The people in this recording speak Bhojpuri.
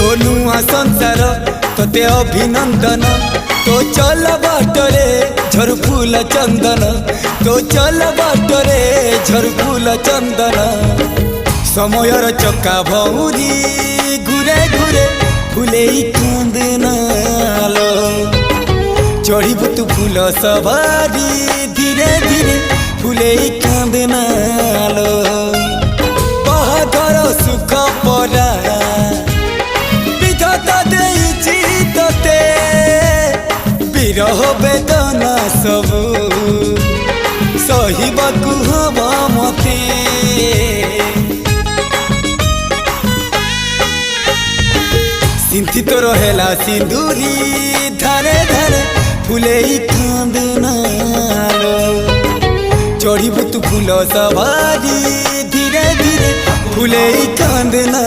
तो नुआ संसार तोते अभिनंदन तो चल बाटरे झरफुल चंदन तो चल बाटरे झरफुल चंदन समयर चक्का भौरी घुरे घुरे फुले कांदनालो चढ़ीबु तू फूल सवारी धीरे धीरे फुले कांदनालो बाहागर सुख परा विधाता देइछि तोते विरह वेदना सबु सहिबाकु हबा मते सिंथी तो रहेला सिंदूरी धारे धारे फुले कांदनालो चढ़ीबु तू फूल सवारी धीरे धीरे फुले कांदना।